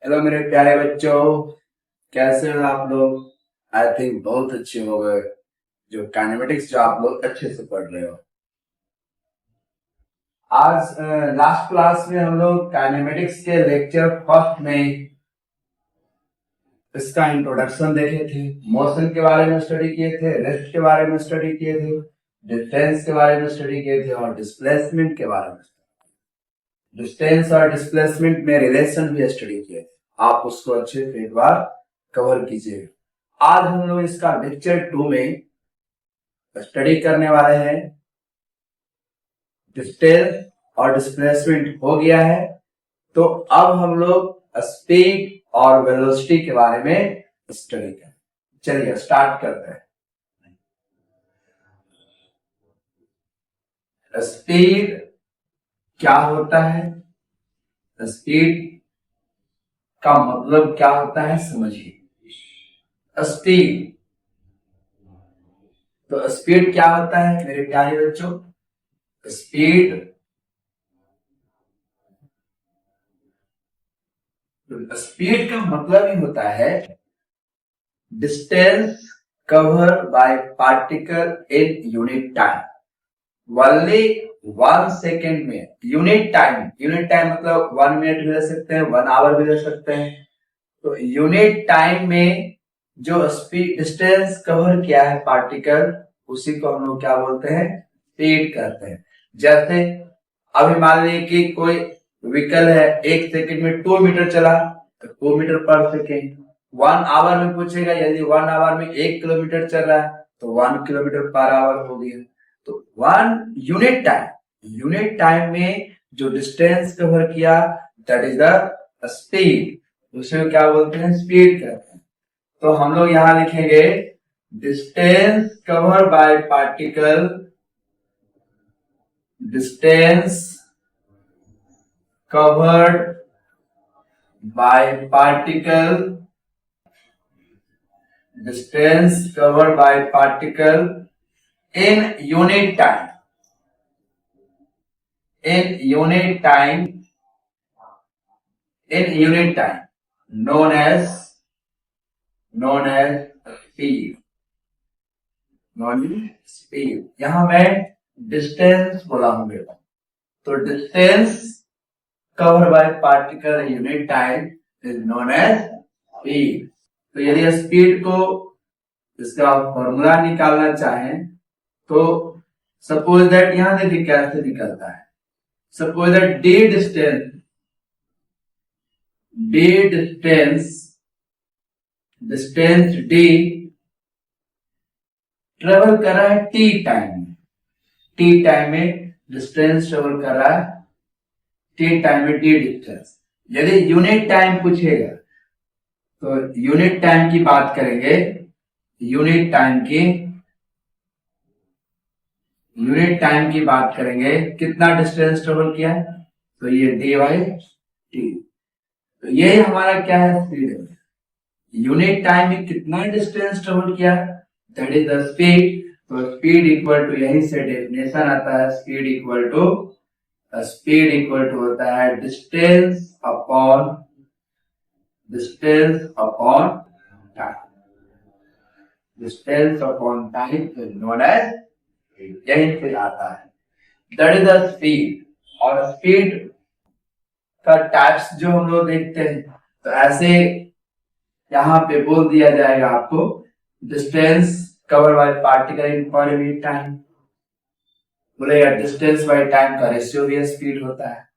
Hello मेरे प्यारे बच्चों, कैसे हो आप लोग। आई थिंक बहुत अच्छे हो गए जो काइनेमेटिक्स जो आप लोग अच्छे से पढ़ रहे हो। आज लास्ट क्लास में हम लोग काइनेमेटिक्स के लेक्चर फर्स्ट में इसका इंट्रोडक्शन देखे थे, मोशन के बारे में स्टडी किए थे, रेस्ट के बारे में स्टडी किए थे, डिस्टेंस के बारे में स्टडी किए थे और डिस्प्लेसमेंट के बारे में। डिस्टेंस और डिस्प्लेसमेंट में रिलेशन भी स्टडी किए थे। आप उसको अच्छे से एक बार कवर कीजिए। आज हम लोग इसका लेक्चर 2 में स्टडी करने वाले हैं। डिस्टेंस और डिस्प्लेसमेंट हो गया है, तो अब हम लोग स्पीड और वेलोसिटी के बारे में स्टडी करें। चलिए स्टार्ट करते हैं। स्पीड क्या होता है, स्पीड का मतलब क्या होता है समझिए। स्पीड, तो स्पीड क्या होता है मेरे प्यारे बच्चों। स्पीड स्पीड का मतलब ही होता है distance cover by particle in unit time. Only 1 second में यूनिट टाइम मतलब 1 मिनट भी ले सकते हैं, 1 आवर भी ले सकते हैं। तो यूनिट टाइम में जो स्पीड डिस्टेंस कवर किया है पार्टिकल, उसी को हम लोग क्या बोलते हैं, स्पीड कहते हैं। जैसे अभी मान लीजिए कि कोई व्हीकल है, 1 सेकंड में 2 मीटर चला तो 2 मीटर पर सेकेंड। 1 आवर में पूछेगा, यदि 1 आवर में 1 किलोमीटर चल रहा है तो 1 किलोमीटर पर आवर हो गया। तो 1 यूनिट टाइम में जो डिस्टेंस कवर किया, दैट इज द स्पीड। उसे क्या बोलते हैं, स्पीड कहते हैं। तो हम लोग यहां लिखेंगे distance cover by particle, distance covered by particle, distance covered by particle in unit time, in unit time known as speed। यहां मैं डिस्टेंस बोला हूं बेटा, तो distance cover by particle in unit time is known as speed. तो यदि speed को इसका फॉर्मूला निकालना चाहें तो सपोज दैट यहां देखिए कैसे निकलता है। Suppose that d distance d travel कर रहा है t टाइम में डिस्टेंस ट्रेवल कर रहा है, t टाइम में d डिस्टेंस। यदि यूनिट टाइम पूछेगा तो यूनिट टाइम की बात करेंगे, यूनिट टाइम की बात करेंगे, कितना डिस्टेंस ट्रेवल किया है, तो ये d बाई टी। तो ये हमारा क्या है, स्पीड है। यूनिट टाइम में कितना डिस्टेंस ट्रेवल किया, दैट इज द स्पीड। तो स्पीड इक्वल टू, यहीं से डेफिनेशन आता है, स्पीड इक्वल टू होता है distance upon time. Distance upon time known as, यहीं से आता है, दैट इज द स्पीड। और स्पीड का टाइप्स जो हम लोग देखते हैं, तो ऐसे यहां पे बोल दिया जाएगा आपको, distance cover by particle in per unit time, बोलेगा डिस्टेंस बाय टाइम का रेशियो भी स्पीड होता है।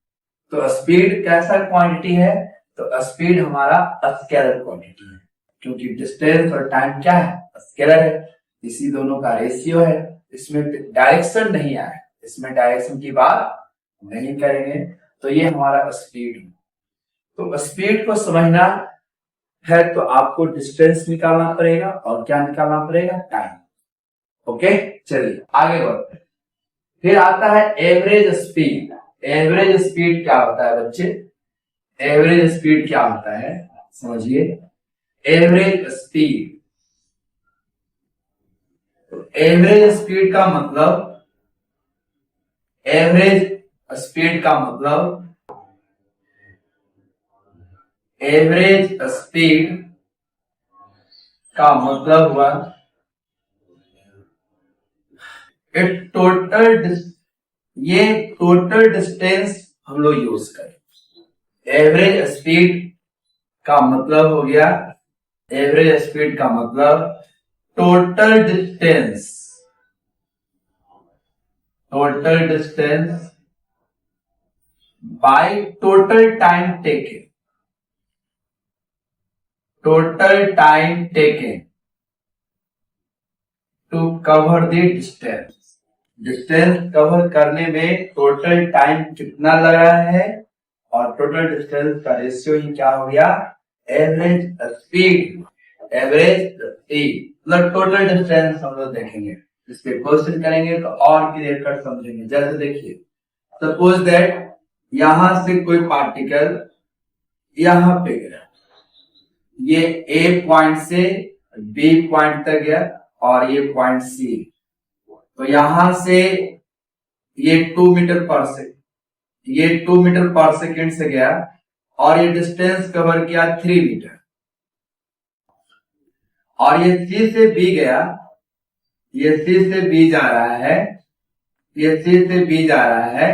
तो स्पीड कैसा क्वांटिटी है, तो स्पीड हमारा स्केलर क्वांटिटी है, क्योंकि डिस्टेंस और टाइम क्या है, स्केलर है, इसी दोनों का रेशियो है। इसमें डायरेक्शन नहीं आया, इसमें डायरेक्शन की बात नहीं करेंगे। तो ये हमारा स्पीड है। तो स्पीड को समझना है तो आपको डिस्टेंस निकालना पड़ेगा और क्या निकालना पड़ेगा, टाइम। ओके, चलिए आगे बढ़ते हैं। फिर आता है एवरेज स्पीड। एवरेज स्पीड क्या होता है बच्चे, एवरेज स्पीड क्या होता है समझिए। एवरेज स्पीड, तो एवरेज स्पीड का मतलब, एवरेज स्पीड का मतलब हुआ ये टोटल डिस्टेंस हम लोग यूज करें। एवरेज स्पीड का मतलब हो गया, एवरेज स्पीड का मतलब total distance by total time taken, to cover the distance cover करने में टोटल टाइम कितना लगा है, और टोटल डिस्टेंस का रेशियो ही क्या हो गया, एवरेज स्पीड। मतलब टोटल डिस्टेंस हम लोग देखेंगे, इस पे क्वेश्चन करेंगे तो और क्लियर कट समझेंगे। जैसे देखिए, सपोज दैट यहां से कोई पार्टिकल यहां पे गया, ये ए पॉइंट से बी पॉइंट तक गया और ये पॉइंट सी, तो यहां से ये 2 मीटर पर सेकेंड, ये 2 मीटर पर सेकेंड से गया और ये डिस्टेंस कवर किया 3 मीटर, और ये सी से बी गया, ये सी से बी जा रहा है, ये सी से बी जा रहा है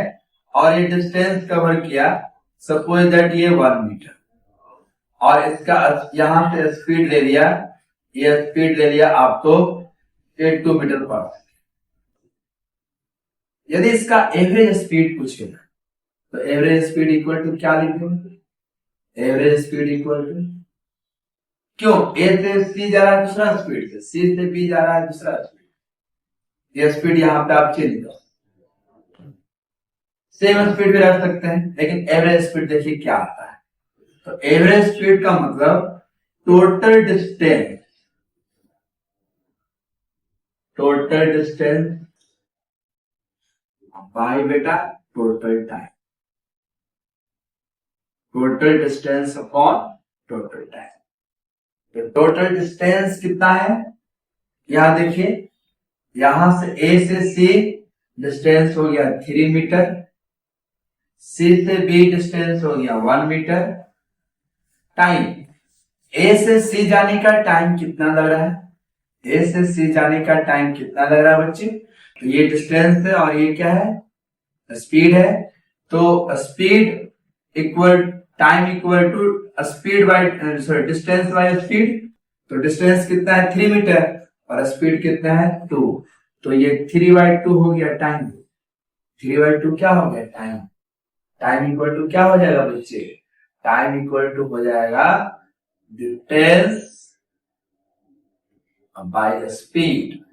और ये डिस्टेंस कवर किया सपोज दैट ये 1 मीटर, और इसका यहां से स्पीड ले लिया, ये स्पीड ले लिया आपको 2 मीटर पर सेकेंड। यदि इसका एवरेज स्पीड पूछेगा तो एवरेज स्पीड इक्वल टू क्या लिखेंगे, एवरेज स्पीड इक्वल टू, क्यों, ए से सी जा रहा है दूसरा स्पीड से, सी से बी जा रहा है दूसरा स्पीड, ये स्पीड यहां पे आप चेंज कर, सेम स्पीड भी रख सकते हैं, लेकिन एवरेज स्पीड देखिए क्या आता है। तो एवरेज स्पीड का मतलब टोटल डिस्टेंस बाय बेटा total time, total distance upon total time. तो टोटल डिस्टेंस कितना है, यहां देखिए, यहां से ए से सी डिस्टेंस हो गया 3 मीटर, सी से बी डिस्टेंस हो गया 1 मीटर। टाइम, ए से सी जाने का टाइम कितना लग रहा है, ए से सी जाने का टाइम कितना लग रहा है बच्चे, तो ये डिस्टेंस है और ये क्या है, स्पीड है। तो speed equal time equal to speed by sorry distance by speed. तो डिस्टेंस कितना है 3 मीटर और स्पीड कितना है 2, तो ये 3/2 हो गया टाइम, 3/2 क्या हो गया टाइम। टाइम इक्वल टू क्या हो जाएगा बच्चे, टाइम इक्वल टू हो जाएगा डिस्टेंस बाय स्पीड।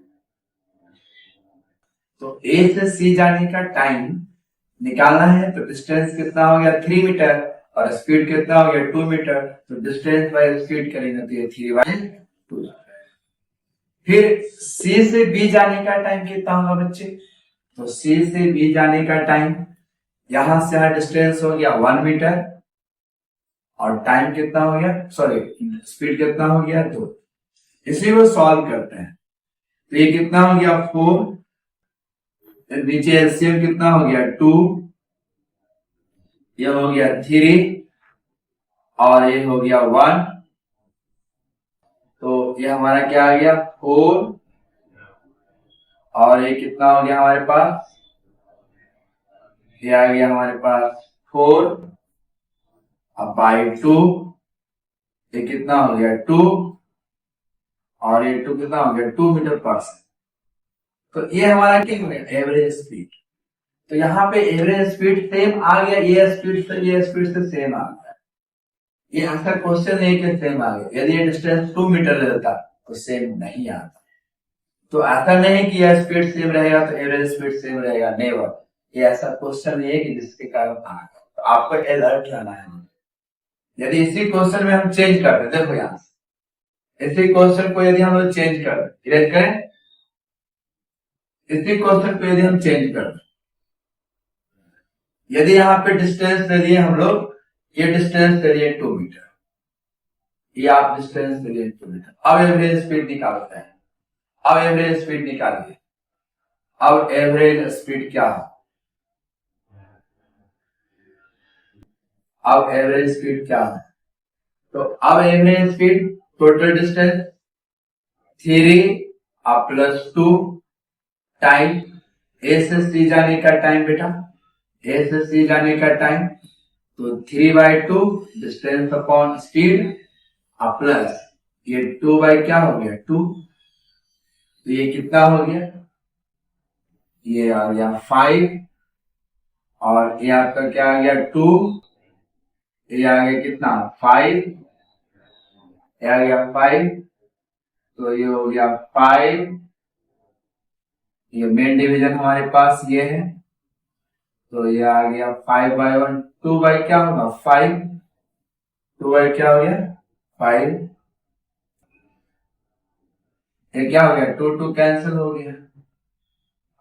तो ए से सी जाने का टाइम निकालना है, तो डिस्टेंस कितना हो गया 3 मीटर और स्पीड कितना हो गया 2 मीटर, तो डिस्टेंस बाय स्पीड करेंगे तो ये 3/2। फिर सी से बी जाने का टाइम कितना होगा बच्चे, तो सी से बी जाने का टाइम, यहां से यहां डिस्टेंस हो गया 1 मीटर और टाइम कितना हो गया, सॉरी स्पीड कितना हो गया 2। इसी को सॉल्व करते हैं, तो ये कितना हो गया 4, नीचे एलसीएम कितना हो गया 2, ये हो गया 3 और ये हो गया 1, तो ये हमारा क्या आ गया 4 और ये कितना हो गया हमारे पास, ये आ गया हमारे पास 4 अब बाई 2, ये कितना हो गया 2 और ये 2 कितना हो गया 2 मीटर पर सेकेंड। तो ये हमारा क्या हो गया एवरेज स्पीड। तो यहाँ पे एवरेज स्पीड सेम आ गया, ये स्पीड से सेम आ गया, ये ऐसा क्वेश्चन है कि सेम आ गया। यदि ये डिस्टेंस 2 मीटर रहता तो सेम नहीं आता। तो ऐसा नहीं कि यह स्पीड सेम रहेगा तो एवरेज स्पीड सेम रहेगा, नेवर। ये ऐसा क्वेश्चन नहीं है कि जिसके कारण आ गया, तो आपको अलर्ट रहना है। यदि इसी क्वेश्चन में हम चेंज कर दें, देखो यहां से इसी क्वेश्चन को यदि हम लोग चेंज कर दें, करें इसी क्वेश्चन को यदि हम चेंज कर दें, यदि यहाँ पे डिस्टेंस दे दिए हम लोग, ये डिस्टेंस दे दिए 2 मीटर, ये आप डिस्टेंस दे दिए 2 मीटर। अब एवरेज स्पीड निकालते हैं, अब एवरेज स्पीड निकालिए। अब एवरेज स्पीड क्या है, अब एवरेज स्पीड क्या है, तो अब average speed, total distance 3 plus 2 time A से सी जाने का टाइम बेटा, ए से सी जाने का टाइम, तो 3/2 डिस्टेंस अपॉन स्पीड प्लस ये 2 बाई क्या हो गया 2, तो ये कितना हो गया, ये आ गया 5 और ये आपका क्या आ गया 2, ये आ गया कितना 5, ये आ गया 5, तो ये हो गया 5, ये मेन डिवीजन हमारे पास ये है, तो ये आ गया 5/1, 2 बाई क्या होगा 5, 2 बाई क्या हो गया 5, ये क्या हो गया 2 2 कैंसिल हो गया,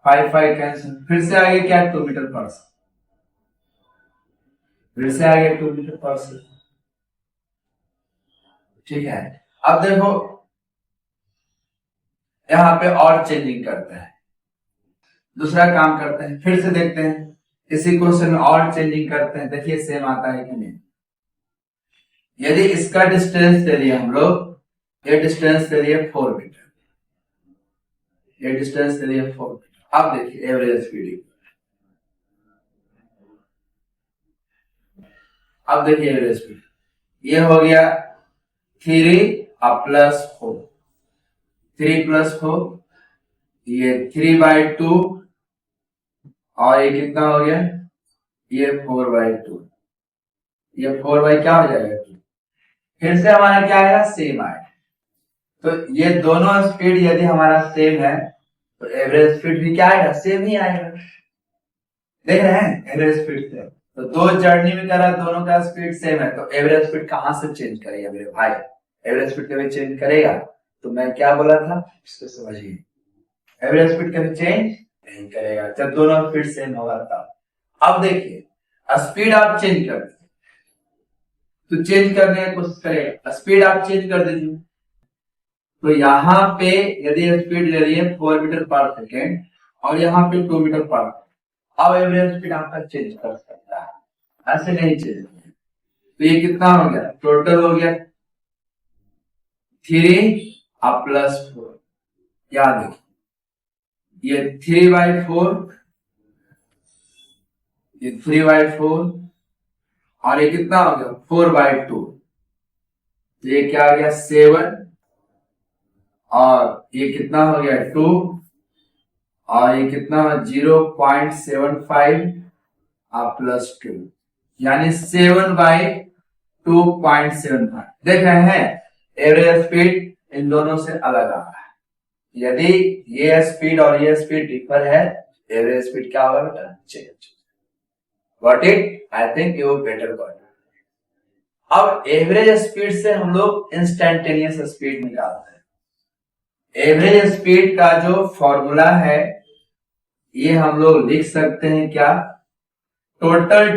5 5 कैंसिल, फिर से आगे क्या 2 मीटर पर सेकंड, फिर से आगे 2 मीटर पर सेकंड। ठीक है, अब देखो यहां पे और चेंजिंग करते हैं, दूसरा काम करते हैं, फिर से देखते हैं इसी क्वेश्चन में और चेंजिंग करते हैं, देखिए सेम आता है कि नहीं। यदि इसका डिस्टेंस दे दिया हम लोग, ये डिस्टेंस दे दिया 4 मीटर, ये डिस्टेंस दे दिया 4 मीटर, अब देखिए एवरेज स्पीड, अब देखिए एवरेज स्पीड, ये हो गया 3 प्लस 4, 3 प्लस 4, ये 3/2 और ये कितना हो गया, ये 4/2, ये 4 बाई क्या हो जाएगा 2, फिर से हमारा क्या आएगा सेम आएगा, तो ये दोनों स्पीड यदि हमारा सेम है तो एवरेज स्पीड भी क्या आएगा सेम ही आएगा, देख रहे हैं एवरेज स्पीड से, तो दो जर्नी में करा दोनों का स्पीड सेम है, तो एवरेज स्पीड कहां से चेंज करेगा मेरे भाई, एवरेज स्पीड कभी चेंज करेगा, तो मैं क्या बोला था इसको समझिए, एवरेज स्पीड कभी चेंज नहीं करेगा जब दोनों स्पीड सेम होगा तब। अब देखिए स्पीड आप चेंज कर दीजिए, तो चेंज करने की कोशिश करेगा, स्पीड आप चेंज कर दीजिए, तो यहाँ पे यदि स्पीड ले रही है 4 मीटर पर सेकेंड और यहाँ पे 2 मीटर पर, अब एवरेज स्पीड आपका चेंज कर सकता है, ऐसे नहीं चेंज, तो ये कितना हो गया टोटल हो गया 3 प्लस 4, याद देखिए ये 3/4, ये 3/4 और ये कितना हो गया 4/2, तो ये क्या आ गया 7 और ये कितना हो गया 2 और ये कितना 0.75 प्लस 2, यानी 7/2.75, देख रहे हैं एवरेज स्पीड इन दोनों से अलग आ रहा है, यदि ये स्पीड और ये स्पीड डिफर है एवरेज स्पीड क्या होगा change, got it, I think you better got it. अब एवरेज स्पीड से हम लोग इंस्टेंटेनियस स्पीड निकालते हैं, एवरेज स्पीड का जो फॉर्मूला है ये हम लोग लिख सकते हैं क्या, total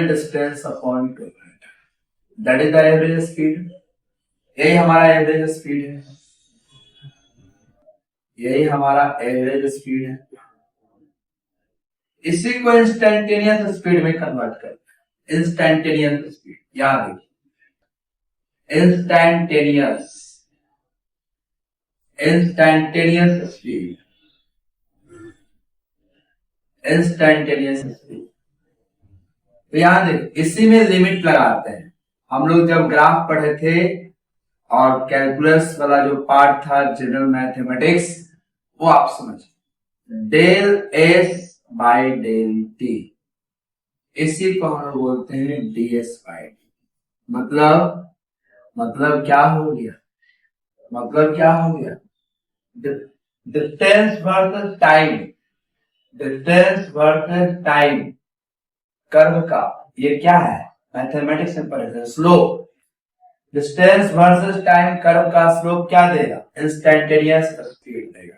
distance upon that is the average speed, यही हमारा एवरेज स्पीड है, यही हमारा एवरेज स्पीड है, इसी को इंस्टेंटेनियस स्पीड में कन्वर्ट करते हैं, इंस्टेंटेनियस स्पीड, याद देखिए इंस्टेंटेनियस स्पीड, तो याद है इसी में लिमिट लगाते हैं, हम लोग जब ग्राफ पढ़े थे और कैलकुलस वाला जो पार्ट था जनरल मैथमेटिक्स वो आप समझिए, del s by del t, इसी को हम लोग बोलते हैं ds बाई टी, मतलब क्या हो गया, मतलब क्या हो गया distance versus time, distance versus time curve का ये क्या है मैथमेटिक्स में पढ़े slope, distance versus time curve का स्लोप क्या देगा इंस्टेंटेनियस स्पीड देगा,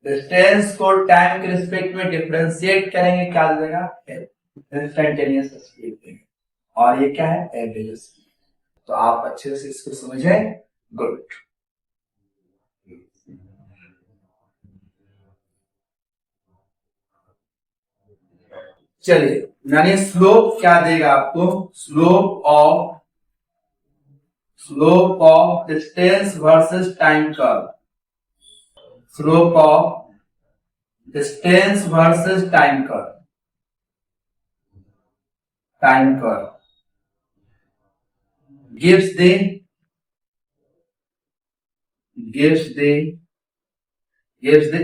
डिस्टेंस को टाइम के रिस्पेक्ट में डिफरेंशिएट करेंगे क्या देगा इंस्टेंटेनियस स्पीड देगा, और ये क्या है एवरेज स्पीड, तो आप अच्छे से इसको समझे, गुड। चलिए यानी स्लोप क्या देगा आपको, slope of distance versus time curve, slope of distance versus time curve gives the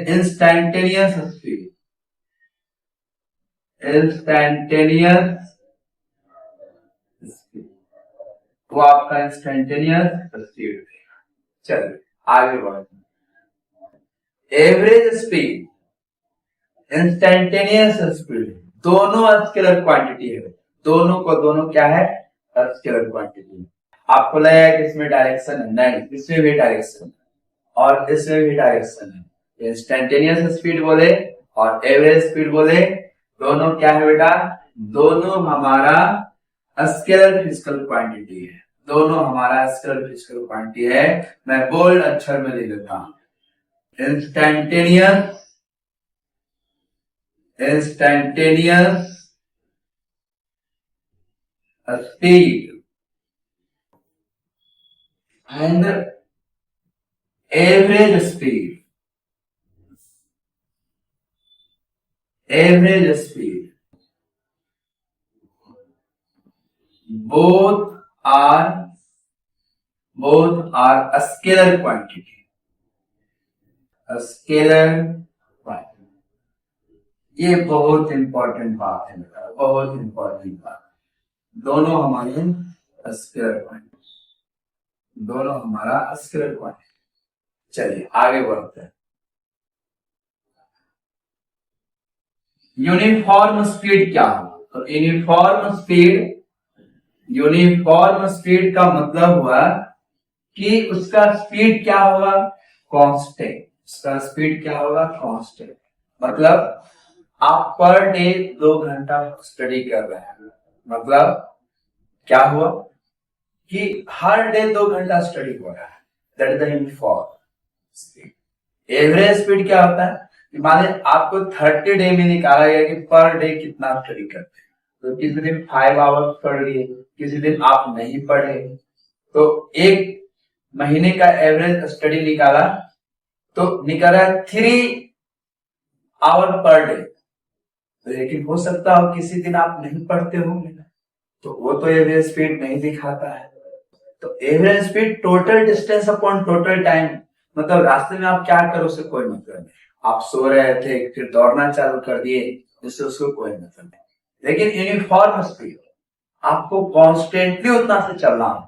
instantaneous speed, वो आपका इंस्टेंटेनियस स्पीड। चलिए आगे बढ़ते हैं। एवरेज स्पीड, इंस्टेंटेनियस स्पीड, दोनों स्केलर क्वांटिटी है, दोनों क्या है, स्केलर क्वांटिटी। आपको लगेगा कि इसमें डायरेक्शन है, नहीं, इसमें भी डायरेक्शन है और इसमें भी डायरेक्शन है। इंस्टेंटेनियस स्पीड बोले और एवरेज स्पीड बोले, दोनों क्या है बेटा, दोनों हमारा स्केलर फिजिकल क्वांटिटी है, दोनों हमारा स्केलर फिजिकल क्वांटिटी है। मैं बोल्ड अक्षर में लिख देता हूं, instantaneous speed and average speed, both are scalar quantity, ये बहुत इंपॉर्टेंट बात है बेटा, बहुत इंपॉर्टेंट बात। दोनों हमारे स्केलर क्वांटिटी, दोनों हमारा स्केलर क्वांटिटी। चलिए आगे बढ़ते हैं। यूनिफॉर्म स्पीड क्या है, तो यूनिफॉर्म स्पीड का मतलब हुआ कि उसका स्पीड क्या होगा, कांस्टेंट। उसका स्पीड क्या होगा, कांस्टेंट। मतलब आप पर डे 2 घंटा स्टडी कर रहे हैं, मतलब क्या हुआ कि हर डे 2 घंटा स्टडी हो रहा है, that is the uniform speed. Average speed क्या होता है, मान लीजिए आपको 30 डे में निकाला गया कि पर डे कितना स्टडी करते हैं, तो किसी दिन 5 आवर्स पढ़ लिए, किसी दिन आप नहीं पढ़े, तो एक महीने का एवरेज स्टडी निकाला तो निकाला 3 आवर पर डे। लेकिन हो सकता हो किसी दिन आप नहीं पढ़ते होंगे, तो वो तो एवरेज स्पीड नहीं दिखाता है। तो average speed total distance upon total time, मतलब रास्ते में आप क्या करो उससे कोई मतलब नहीं। आप सो रहे थे फिर दौड़ना चालू कर दिए, इससे उसको कोई मतलब नहीं। लेकिन यूनिफॉर्म स्पीड आपको कॉन्स्टेंटली उतना से चलना हो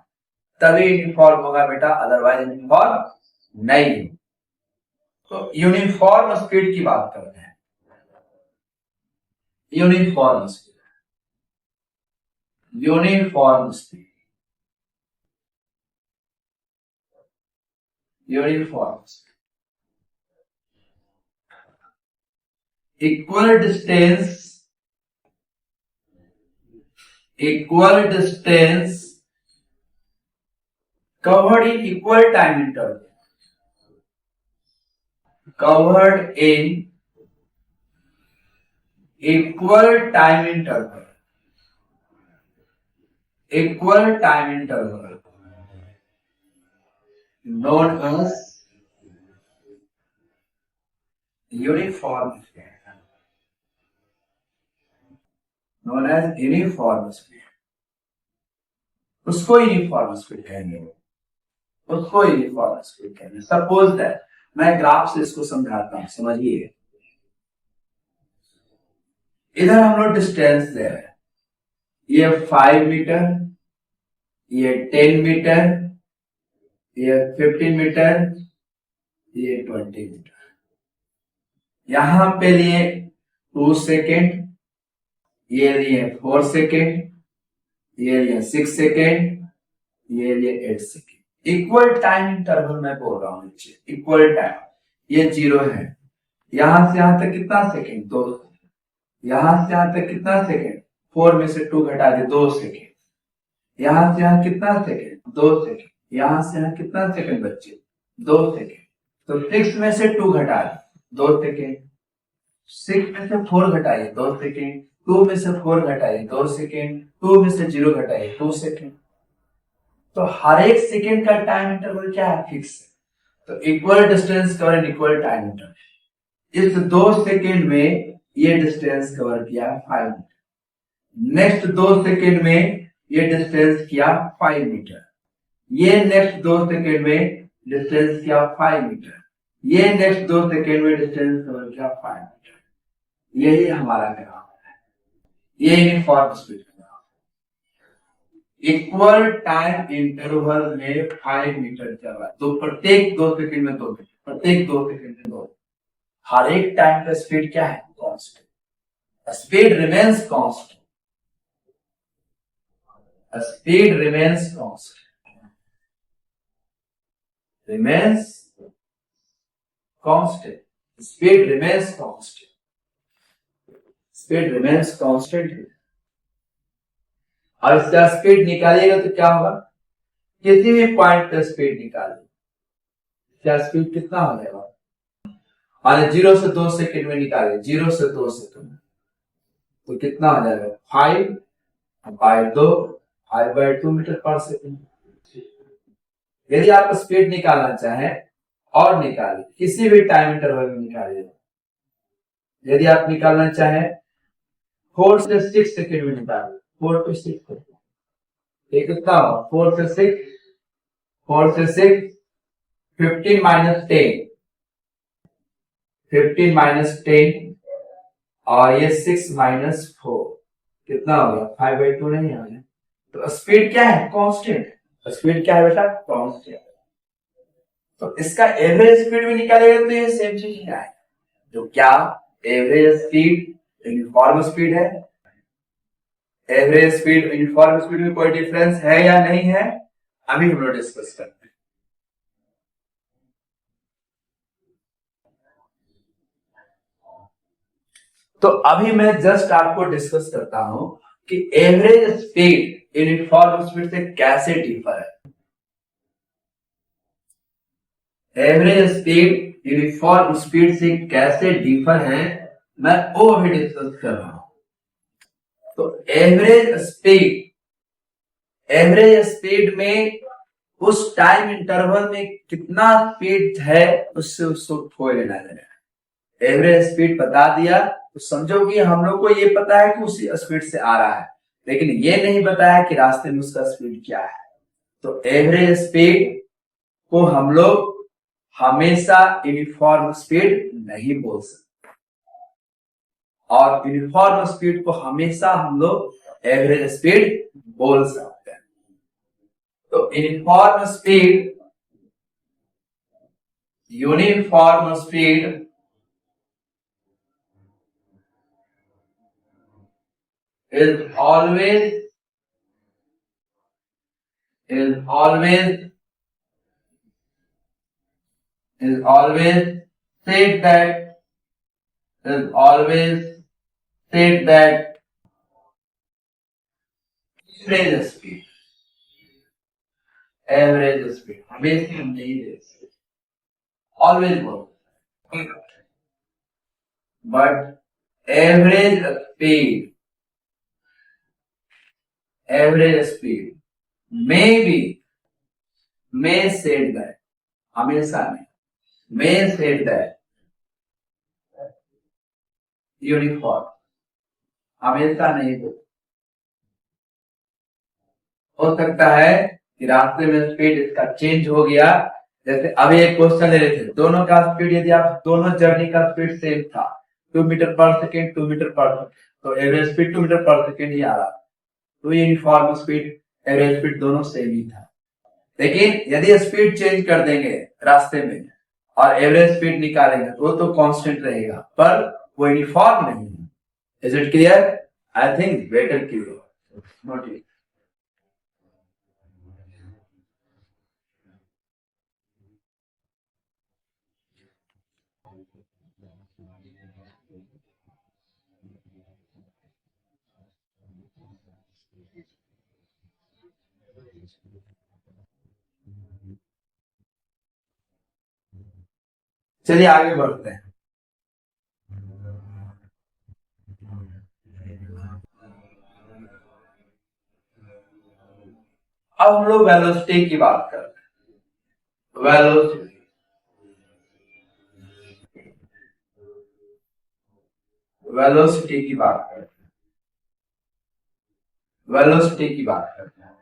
तभी यूनिफॉर्म होगा बेटा, अदरवाइज यूनिफॉर्म नहीं। तो यूनिफॉर्म स्पीड की बात करते हैं। Uniform speed, equal distance covered in equal time interval, known as uniform speed, उसको यूनिफॉर्म स्पीड कहेंगे, सपोज दैट मैं ग्राफ से इसको समझाता हूं, समझिए। इधर हम लोग डिस्टेंस ले रहे हैं, ये 5 मीटर, ये 10 मीटर, ये 15 मीटर, ये 20 मीटर। यहां पे लिए 2 सेकेंड, ये लिए 4 सेकेंड, ये लिए 6 सेकेंड, ये लिए 8 सेकेंड। इक्वल टाइम इंटरवल मैं बोल रहा हूं, इक्वल टाइम। ये 0 है, यहां से यहां तक कितना सेकेंड, 2। यहां से यहां तक कितना सेकेंड, 4 में से 2 घटा दे, 2 सेकेंड। यहां से यहां कितना सेकेंड, 2 सेकेंड। यहां से यहां कितना सेकेंड बच्चे, 2 सेकेंड। तो 6 में से 2 घटा दे, 2 सेकेंड। 6 में से 4 घटाइए, 2 सेकेंड। 2 में से 4 घटाइए 2 सेकेंड, 2 में से 0 घटाइए 2 सेकेंड। तो हर एक सेकेंड का टाइम इंटरवल क्या है? फिक्स है। तो equal distance cover in equal time interval. इस 2 सेकेंड में ये डिस्टेंस कवर किया 5 मीटर, नेक्स्ट 2 सेकेंड में ये डिस्टेंस किया 5 मीटर, ये नेक्स्ट 2 सेकेंड में डिस्टेंस किया 5 मीटर, ये नेक्स्ट 2 सेकेंड में डिस्टेंस कवर किया 5 मीटर। यही हमारा ग्राफ है, ये यूनिफॉर्म स्पीड का ग्राफ। इक्वल टाइम इंटरवल में 5 मीटर चल रहा है, तो प्रत्येक 2 सेकेंड में 2 मीटर, प्रत्येक 2 सेकेंड में 2। हर एक टाइम का स्पीड क्या है? Constant. Speed remains constant, speed remains constant, remains constant, speed remains constant, speed remains constant. और इसका स्पीड निकालिएगा तो क्या होगा? किसी भी पॉइंट पे स्पीड निकालिए, क्या स्पीड कितना हो जाएगा? और 0 से 2 सेकेंड में निकालिए, 0 से 2 सेकेंड तो कितना हो जाएगा? 5/2 मीटर पर सेकेंड। यदि आप स्पीड निकालना चाहें और निकालिए, किसी भी टाइम इंटरवल में निकालिए। यदि आप निकालना चाहें 4 से 6 सेकेंड में निकालिए, 4 to 6 ये कितना हो? 4 से 6, 4 से 6 15 माइनस 10, 15 माइनस 10 और ये 6 माइनस 4 कितना हो गया? 5/2 नहीं आ गया। तो स्पीड क्या है? कांस्टेंट। स्पीड क्या है बेटा? कांस्टेंट। तो इसका एवरेज स्पीड भी निकालेगा तो ये सेम चीज ही आएगा। तो क्या एवरेज स्पीड यूनिफॉर्म स्पीड है? एवरेज स्पीड यूनिफॉर्म स्पीड में कोई डिफरेंस है या नहीं है? अभी हम लोग डिस्कस करते हैं। तो अभी मैं जस्ट आपको डिस्कस करता हूं कि एवरेज स्पीड यूनिफॉर्म स्पीड से कैसे डिफर है। एवरेज स्पीड यूनिफॉर्म स्पीड से कैसे डिफर है, मैं वो अभी डिस्कस कर रहा हूं। तो एवरेज स्पीड में उस टाइम इंटरवल में कितना स्पीड है उससे उसको कोई लेना देना है। एवरेज स्पीड बता दिया तो समझो कि हम लोग को ये पता है कि उसी स्पीड से आ रहा है, लेकिन ये नहीं बताया कि रास्ते में उसका स्पीड क्या है। तो एवरेज स्पीड को हम लोग हमेशा यूनिफॉर्म स्पीड नहीं बोल सकते, और यूनिफॉर्म स्पीड को हमेशा हम लोग एवरेज स्पीड बोल सकते हैं। तो uniform speed is always is always is always said that is always said that average speed हमेशा हम नहीं दे सकते, always बोलो, but average speed may said that हमेशा नहीं, may said that यूनिफॉर्म हमेशा नहीं हो सकता है कि रास्ते में स्पीड इसका चेंज हो गया। जैसे अभी एक क्वेश्चन ले रहे थे, दोनों का स्पीड यदि आप दोनों जर्नी का स्पीड सेम था 2 मीटर पर सेकेंड 2 मीटर पर सेकेंड, तो एवरेज स्पीड 2 मीटर पर सेकेंड ही आ रहा, तो यूनिफॉर्म स्पीड एवरेज स्पीड दोनों सेम ही था। लेकिन यदि स्पीड चेंज कर देंगे रास्ते में और एवरेज स्पीड निकालेंगे तो कांस्टेंट रहेगा, पर वो यूनिफॉर्म नहीं है। Is it clear? I think better clear, not it. चलिए आगे बढ़ते हैं। अब हम लोग वेलोसिटी की बात करते हैं। वेलोसिटी की बात करते हैं। वेलोसिटी की बात करते हैं।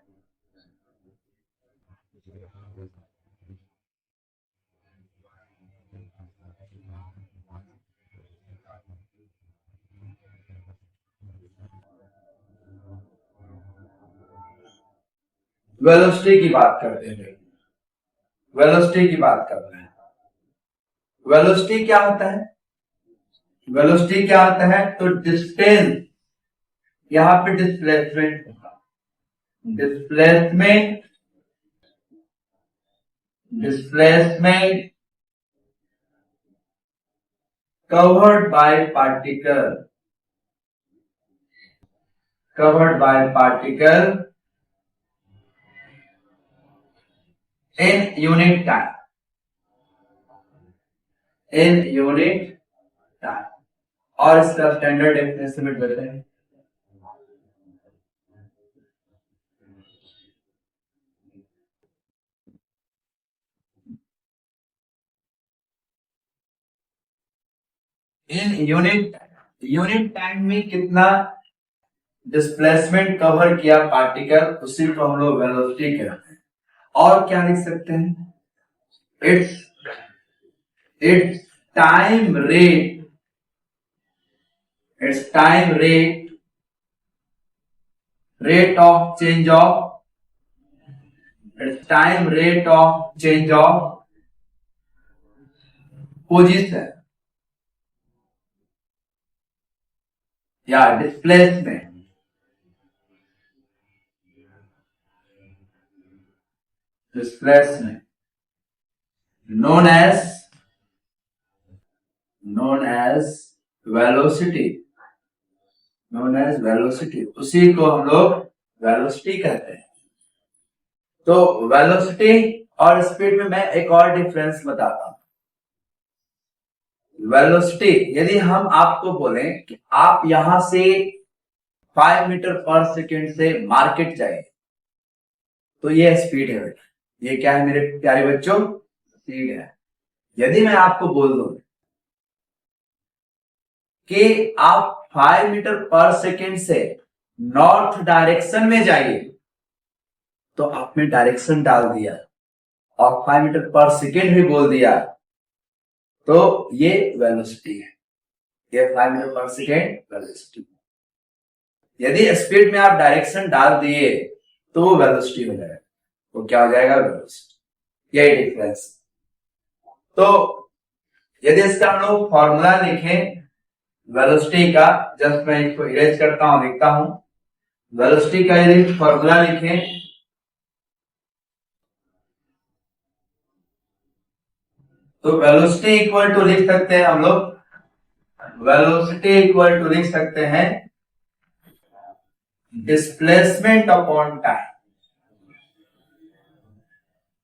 वेलोसिटी की बात करते हैं। वेलोसिटी की बात करते हैं। वेलोसिटी क्या होता है? वेलोसिटी क्या होता है? तो डिस्टेंस, यहां पे डिस्प्लेसमेंट होगा। Displacement displacement covered by particle in unit time, और इसका स्टैंडर्ड डेफिनेशन में बताएं। इन यूनिट टाइम में कितना डिस्प्लेसमेंट कवर किया पार्टिकल, उसी को हम लोग वेलोसिटी कहते हैं। और क्या लिख सकते हैं? It's time rate of change of position या डिस्प्लेसमेंट known as velocity, उसी को हम लोग वेलोसिटी कहते हैं। तो वेलोसिटी और स्पीड में मैं एक और डिफरेंस बताता हूं। वेलोसिटी, यदि हम आपको बोलें कि आप यहां से 5 मीटर पर सेकेंड से मार्केट जाए, तो ये स्पीड है बेटा। ये क्या है मेरे प्यारे बच्चों? स्पीड है। यदि मैं आपको बोल दूं कि आप 5 मीटर पर सेकेंड से नॉर्थ डायरेक्शन में जाइए, तो आपने डायरेक्शन डाल दिया और 5 मीटर पर सेकेंड भी बोल दिया, तो ये वेलोसिटी है। ये 5 मीटर पर सेकेंड वेलोसिटी। यदि स्पीड में आप डायरेक्शन डाल दिए तो वो वेलोसिटी हो जाएगा। तो क्या हो जाएगा? वेलोसिटी। यही डिफरेंस। तो यदि इसका हम लोग फॉर्मूला लिखें वेलोसिटी का, जस्ट मैं इसको इरेज करता हूं, लिखता हूं। वेलोसिटी का यदि फॉर्मूला लिखें तो वेलोसिटी इक्वल टू लिख सकते हैं हम लोग, वेलोसिटी इक्वल टू लिख सकते हैं displacement upon time.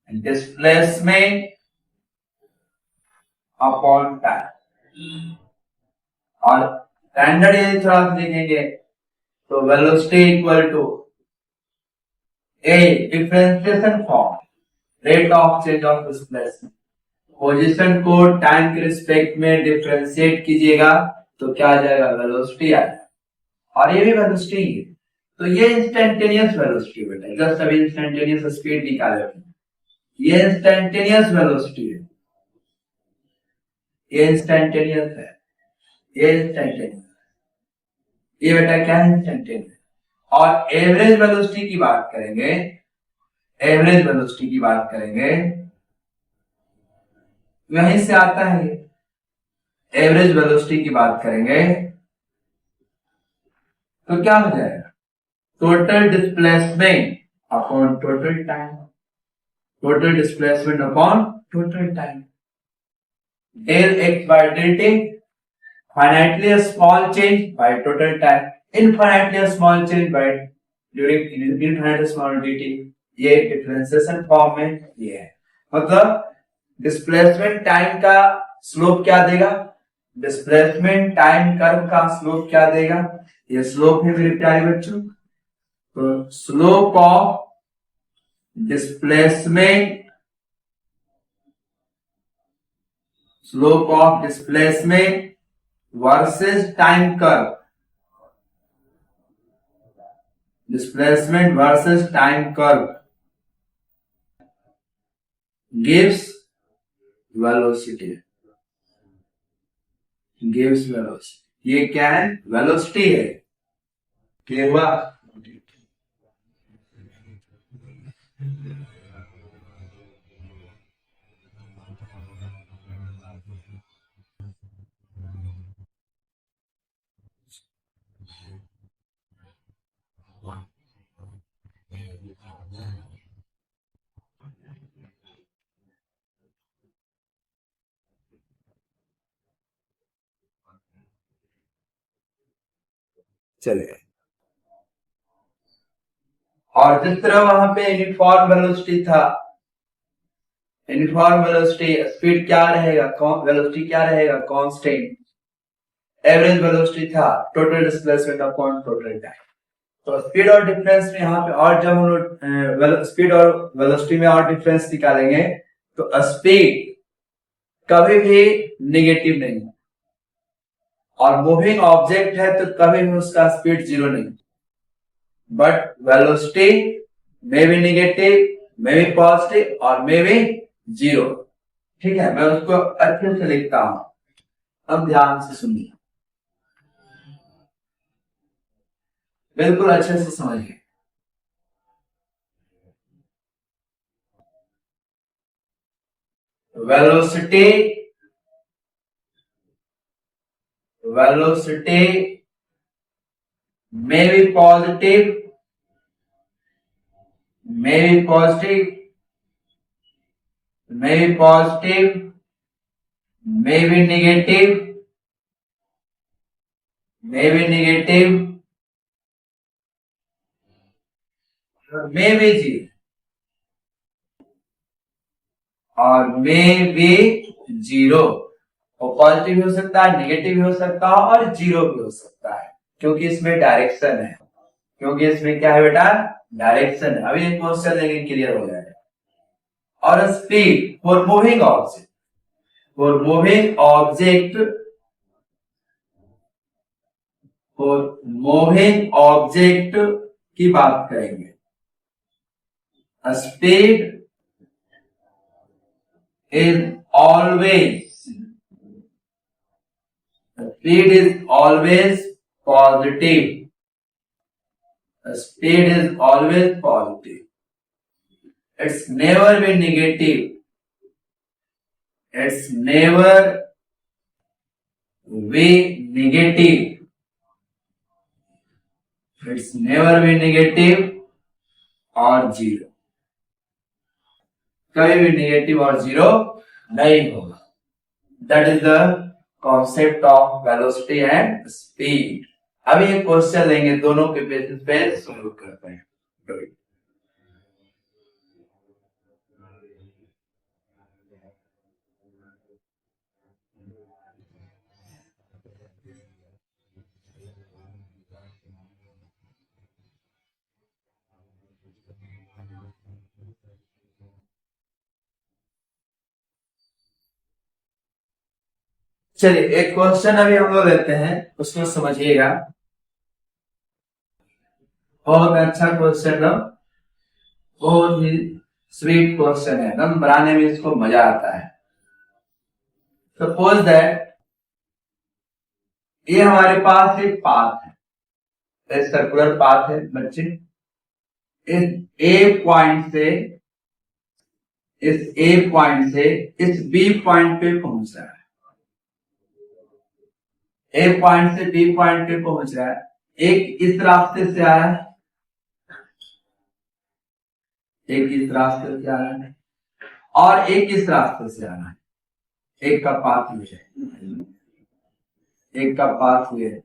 Displacement upon time. और स्टैंडर्ड यदि थोड़ा लिखेंगे तो velocity equal to a differentiation form, rate of change of displacement. Position को टाइम के रिस्पेक्ट में डिफरेंशिएट कीजिएगा तो क्या आ जाएगा? वेलोसिटी आ जाएगा। और ये भी वेलोसिटी है। तो ये इंस्टेंटेनियस वेलोसिटी बेटा, जस्ट अभी इंस्टेंटेनियस स्पीड निकाले, ये इंस्टेंटेनियस वेलोसिटी है। ये इंस्टेंटेनियस है, ये इंस्टेंटेनियस, ये बेटा क्या है? इंस्टेंटेनियस। और एवरेज वेलोसिटी की बात करेंगे, एवरेज वेलोसिटी की बात करेंगे, वहीं से आता है। एवरेज वेलोसिटी की बात करेंगे तो क्या हो जाएगा? Total displacement upon total time. Total displacement upon total time. Del x by del t, finitely small change by total time, infinitely small change by during infinitely small dt। ये differentiation form में ये है। मतलब displacement time का slope क्या देगा? Displacement time curve का slope क्या देगा? ये स्लोप है मेरे प्यारे बच्चों। तो slope of displacement, slope of displacement versus time curve. Displacement versus time curve gives velocity. Gives velocity. ये क्या है? वेलोसिटी है. क्लियर हुआ? चलिए, और जिस तरह वहां पे यूनिफॉर्म वेलोसिटी था, यूनिफॉर्म वेलोसिटी स्पीड क्या रहेगा, वेलोसिटी क्या रहेगा, कांस्टेंट. एवरेज वेलोसिटी था total displacement upon total time. तो स्पीड और डिफरेंस में यहाँ पे, और जब हम लोग स्पीड और वेलोसिटी में और डिफरेंस निकालेंगे तो स्पीड कभी भी नेगेटिव नहीं है, और मूविंग ऑब्जेक्ट है तो कभी भी उसका स्पीड जीरो नहीं. But velocity may be negative, may be positive और मे बी जीरो. ठीक है, मैं उसको अच्छे से लिखता हूं, अब ध्यान से सुनिए, बिल्कुल अच्छे से समझिए. Velocity may be positive, may be positive, may be positive, may be negative, may be negative, may be zero, और मे बी जीरो. और पॉजिटिव भी हो सकता है, नेगेटिव भी हो सकता है और जीरो भी हो सकता है, क्योंकि इसमें डायरेक्शन है. क्योंकि इसमें क्या है बेटा? डायरेक्शन है. अभी एक क्वेश्चन लेकिन क्लियर हो जाएगा. और speed for moving object, for moving object, for moving object की बात करेंगे. Speed is always, speed is always positive. Speed is always positive. It's never been negative. It's never be negative. It's never be negative और zero. कभी भी negative और zero नहीं होगा. That is the concept of velocity and speed. अभी एक question लेंगे, दोनों के बेसिस पे सॉल्व करते हैं. चलिए, एक क्वेश्चन अभी हम लोग लेते हैं, उसको समझिएगा. बहुत अच्छा क्वेश्चन है, बहुत ही स्वीट क्वेश्चन है, एकदम बनाने में इसको मजा आता है. सपोज दैट ये हमारे पास एक पाथ है, एक सर्कुलर पाथ है बच्चे. इस ए पॉइंट से इस बी पॉइंट पे पहुंच रहा है. ए पॉइंट से बी पॉइंट पे पहुंच रहा है. एक इस रास्ते से आ रहा है, एक इस रास्ते से आ रहा है, और एक इस रास्ते से आ रहा है. एक का पाथ हुए, एक का पाथ हुए.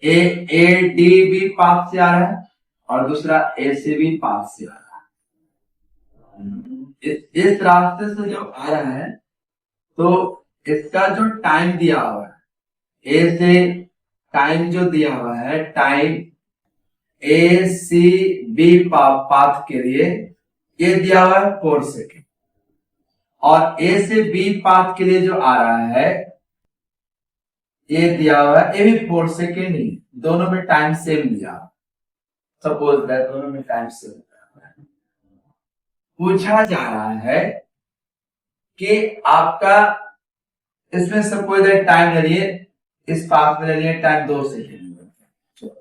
ए डी बी पाथ से आ रहा है और दूसरा ए से भी पाथ से आ रहा है. इस रास्ते से जो आ रहा है तो इसका जो टाइम दिया हुआ है, ए से टाइम जो दिया हुआ है, time A C B path के लिए ये दिया हुआ है 4 सेकेंड, और ए से बी पाथ के लिए जो आ रहा है ये दिया हुआ है, ये भी 4 सेकेंड ही, दोनों में टाइम सेम दिया, सपोज दैट दोनों में टाइम सेम। पूछा जा रहा है कि आपका इसमें सपोज दैट टाइम ले लिए, इस पाथ में ले लिए टाइम 2 सेकेंड,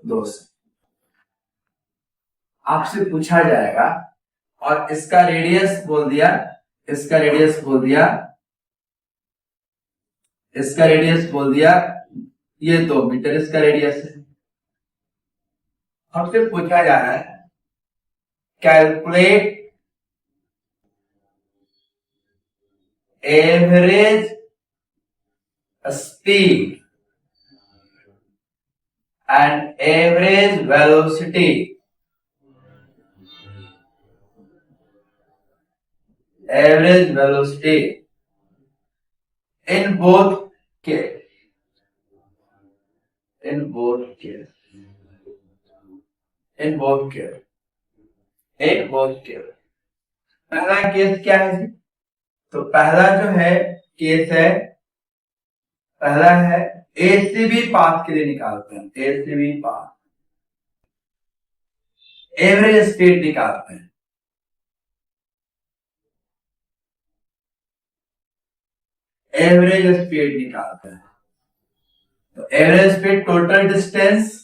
2 सेकेंड आपसे पूछा जाएगा, और इसका रेडियस बोल दिया, इसका रेडियस बोल दिया, इसका रेडियस बोल दिया, ये 2 मीटर इसका रेडियस है। हमसे पूछा जा रहा है calculate average speed and average velocity in both case, in both case, in both case, in both case। पहला केस क्या है जी? तो पहला जो है केस है, पहला है ए से बी पाथ के लिए निकालते हैं, ए से बी पाथ एवरेज स्पीड निकालते हैं। एवरेज स्पीड निकालते हैं, तो एवरेज स्पीड टोटल डिस्टेंस,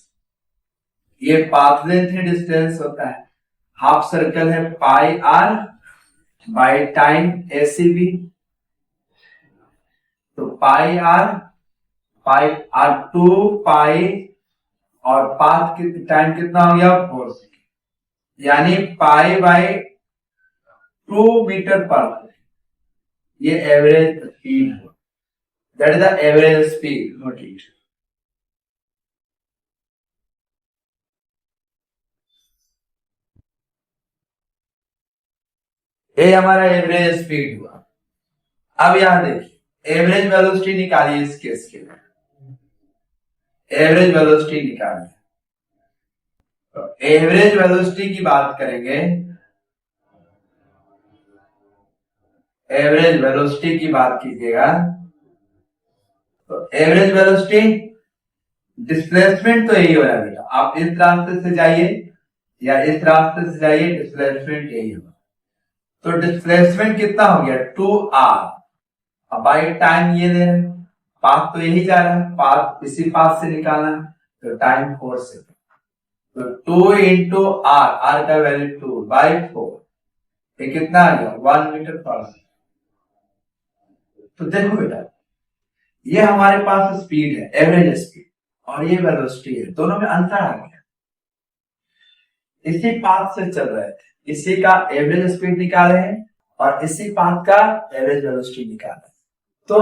ये पाथ लेंथ डिस्टेंस होता है, हाफ सर्कल है pi R by time A C B, तो पाई आर 2 पाई, और पाथ की टाइम कितना हो गया 4 सेकेंड, यानी पाई बाय 2 मीटर पर सेकेंड, ये एवरेज स्पीड है, that is the average speed, note it. ये हमारा एवरेज स्पीड हुआ। अब यहां देखिए एवरेज वेलोसिटी निकालिए, इस केस के लिए एवरेज वेलोसिटी निकालिए। तो एवरेज वेलोसिटी की बात करेंगे, एवरेज वेलोसिटी की बात कीजिएगा, तो एवरेज वेलोसिटी डिस्प्लेसमेंट तो यही हो रहा है बेटा, आप इस रास्ते से जाइए या इस रास्ते से जाइए, डिस्प्लेसमेंट यही होगा। तो डिस्प्लेसमेंट कितना हो गया 2r, अब बाई टाइम ये ले रहे हैं, पाथ तो यही जा रहा है, पाथ इसी पाथ से निकालना है, तो टाइम 4 सेकेंड, तो 2 इंटू आर का वैल्यू 2 बाई 4, ये कितना आ गया 1 मीटर पर सेकेंड। तो देखो बेटा ये हमारे पास स्पीड है, एवरेज स्पीड, और ये वेलोसिटी है, दोनों में अंतर आ गया। इसी पाथ से चल रहे थे, इसी का एवरेज स्पीड निकाले हैं और इसी पाथ का एवरेज वेलोसिटी निकाले। तो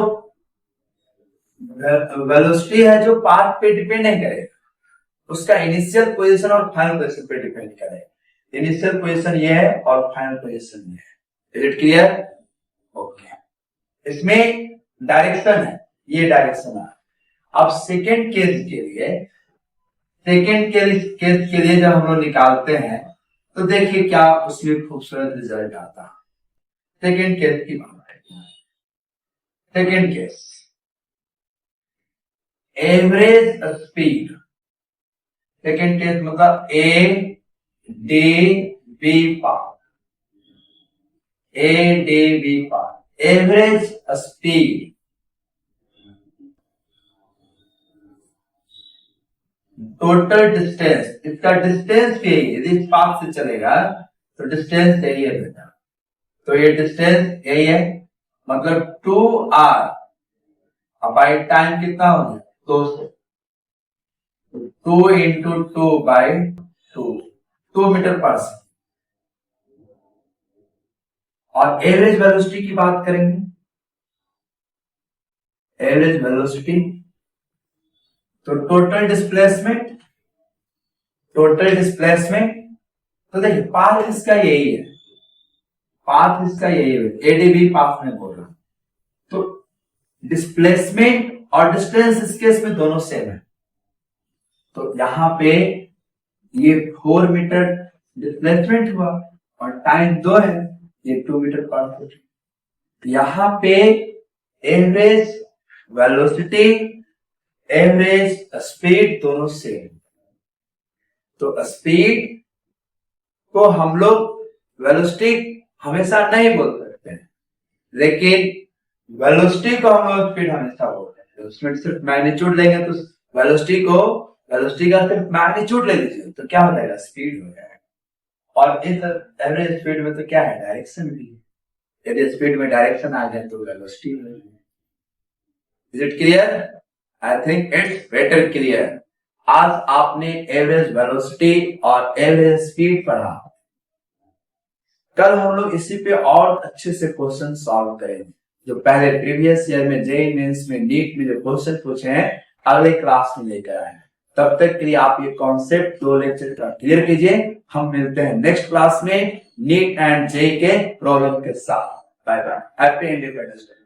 वेलोसिटी है जो पाथ पे डिपेंड नहीं करेगा, उसका इनिशियल पोजीशन और फाइनल पोजीशन पे डिपेंड करेगा। इनिशियल पोजीशन ये है और फाइनल पोजीशन ये है। Is it clear? ओके। इसमें डायरेक्शन है, ये डायरेक्शन है। अब सेकेंड केस के लिए, केस के लिए जब हम लोग निकालते हैं तो देखिए क्या उसमें खूबसूरत रिजल्ट आता है। सेकेंड केस की बात है। Second case average speed, second case मतलब A D B path, A D B path, average speed total distance, इसका डिस्टेंस भी है, यदि इस पाथ से चलेगा तो डिस्टेंस यही है बेटा, तो ये डिस्टेंस यही है, मतलब 2r, अब बाई टाइम कितना हो गया 2 से, 2 इंटू 2 बाई 2 मीटर पर सेकेंड। और एवरेज वेलोसिटी की बात करेंगे, एवरेज वेलोसिटी तो टोटल डिस्प्लेसमेंट, तो देखिए पाथ इसका यही है, पाथ इसका यही है, एडीबी पाथ में बोल रहा हूं, तो डिस्प्लेसमेंट और डिस्टेंस इस केस में दोनों सेम है, तो यहां पे ये 4 मीटर डिस्प्लेसमेंट हुआ और टाइम 2 है, ये 2 मीटर पर फुट। यहाँ पे एवरेज वेलोसिटी, एवरेज स्पीड दोनों सेम। तो स्पीड को हम लोग वेलोसिटी हमेशा नहीं बोल सकते हैं, लेकिन वेलोसिटी को हम लोग स्पीड हमेशा बोलते हैं। उसमें सिर्फ मैग्नीट्यूड लेंगे तो वेलोसिटी का सिर्फ मैग्नीट्यूड ले लीजिए तो क्या हो जाएगा, स्पीड हो जाएगा। और इस एवरेज स्पीड में तो क्या है, डायरेक्शन भी है। यदि स्पीड में डायरेक्शन आ जाए तो वेलोसिटी हो जाएगी। Is it clear? I think it's better clear. आज आपने एवरेज वेलोसिटी और एवरेज स्पीड पढ़ा। कल हम लोग इसी पे और अच्छे से क्वेश्चन सॉल्व करेंगे, जो पहले प्रीवियस ईयर में जेईई मेंस में, नीट में जो क्वेश्चन पूछे हैं अगले क्लास में लेकर आए। तब तक के लिए आप ये कॉन्सेप्ट 2 लेक्चर का क्लियर कीजिए। हम मिलते हैं नेक्स्ट क्लास में नीट एंड जेईई के प्रॉब्लम के साथ। Bye bye, happy independence day.